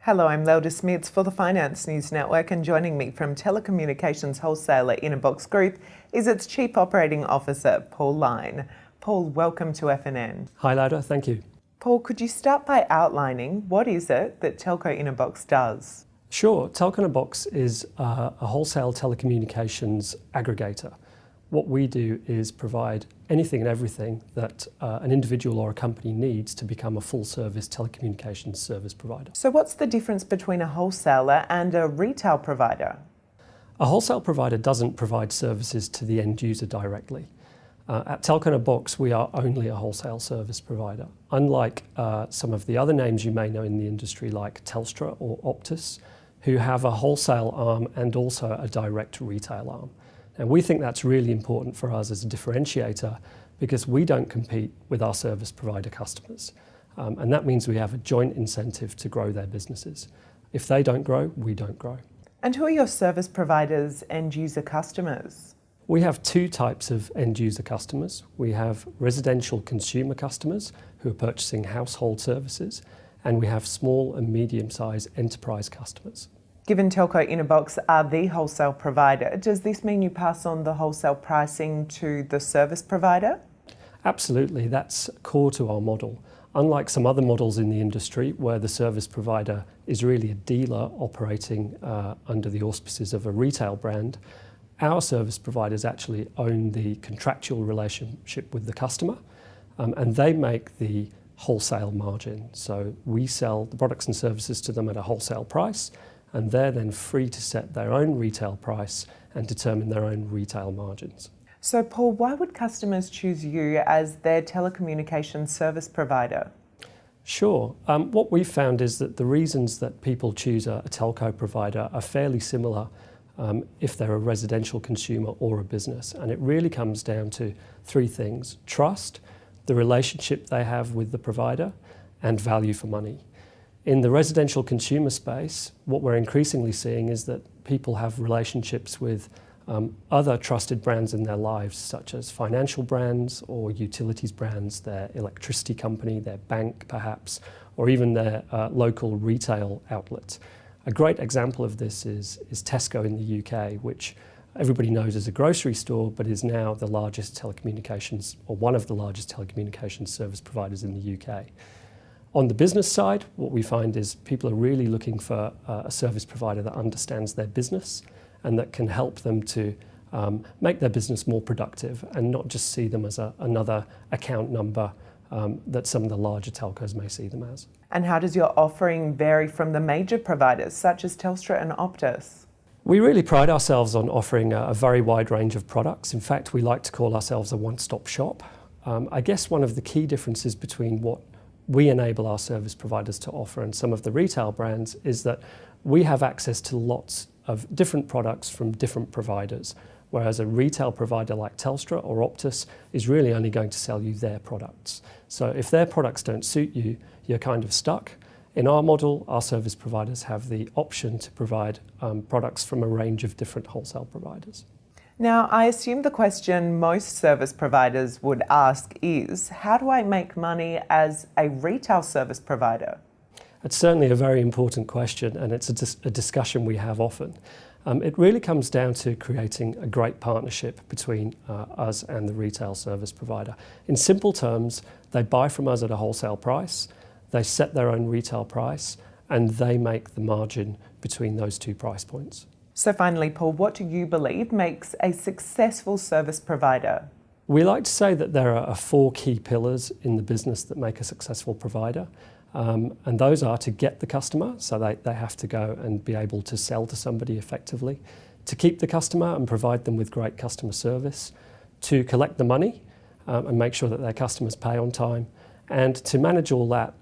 Hello, I'm Laura Smits for the Finance News Network, and joining me from Telecommunications wholesaler Inabox Group is its Chief Operating Officer, Paul Line. Paul, welcome to FNN. Hi Laura, thank you. Paul, could you start by outlining what is it that Telco Inabox does? Sure, Telco Inabox is a wholesale telecommunications aggregator. What we do is provide anything and everything that an individual or a company needs to become a full-service telecommunications service provider. So what's the difference between a wholesaler and a retail provider? A wholesale provider doesn't provide services to the end user directly. At Telco Inabox, we are only a wholesale service provider. Unlike some of the other names you may know in the industry like Telstra or Optus, who have a wholesale arm and also a direct retail arm. And we think that's really important for us as a differentiator because we don't compete with our service provider customers. And that means we have a joint incentive to grow their businesses. If they don't grow, we don't grow. And who are your service providers' end user customers? We have two types of end user customers. We have residential consumer customers who are purchasing household services, and we have small and medium-sized enterprise customers. Given Telco Inabox are the wholesale provider, does this mean you pass on the wholesale pricing to the service provider? Absolutely, that's core to our model. Unlike some other models in the industry where the service provider is really a dealer operating under the auspices of a retail brand, our service providers actually own the contractual relationship with the customer, and they make the wholesale margin. So we sell the products and services to them at a wholesale price, and they're then free to set their own retail price and determine their own retail margins. So Paul, why would customers choose you as their telecommunications service provider? Sure. What we've found is that the reasons that people choose a telco provider are fairly similar if they're a residential consumer or a business. And it really comes down to three things: trust, the relationship they have with the provider, and value for money. In the residential consumer space, what we're increasingly seeing is that people have relationships with other trusted brands in their lives, such as financial brands or utilities brands, their electricity company, their bank perhaps, or even their local retail outlet. A great example of this is Tesco in the UK, which everybody knows as a grocery store, but is now the largest telecommunications, or one of the largest telecommunications service providers in the UK. On the business side, what we find is people are really looking for a service provider that understands their business and that can help them to make their business more productive and not just see them as another account number that some of the larger telcos may see them as. And how does your offering vary from the major providers such as Telstra and Optus? We really pride ourselves on offering a very wide range of products. In fact, we like to call ourselves a one-stop shop. I guess one of the key differences between what we enable our service providers to offer and some of the retail brands is that we have access to lots of different products from different providers, whereas a retail provider like Telstra or Optus is really only going to sell you their products. So if their products don't suit you, you're kind of stuck. In our model, our service providers have the option to provide products from a range of different wholesale providers. Now, I assume the question most service providers would ask is, how do I make money as a retail service provider? It's certainly a very important question, and it's a discussion we have often. It really comes down to creating a great partnership between us and the retail service provider. In simple terms, they buy from us at a wholesale price, they set their own retail price, and they make the margin between those two price points. So finally, Paul, what do you believe makes a successful service provider? We like to say that there are four key pillars in the business that make a successful provider. And those are to get the customer, so they have to go and be able to sell to somebody effectively, to keep the customer and provide them with great customer service, to collect the money and make sure that their customers pay on time, and to manage all that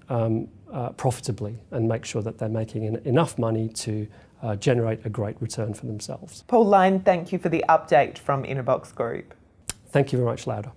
profitably and make sure that they're making enough money to generate a great return for themselves. Paul Line, thank you for the update from Inabox Group. Thank you very much, Laura.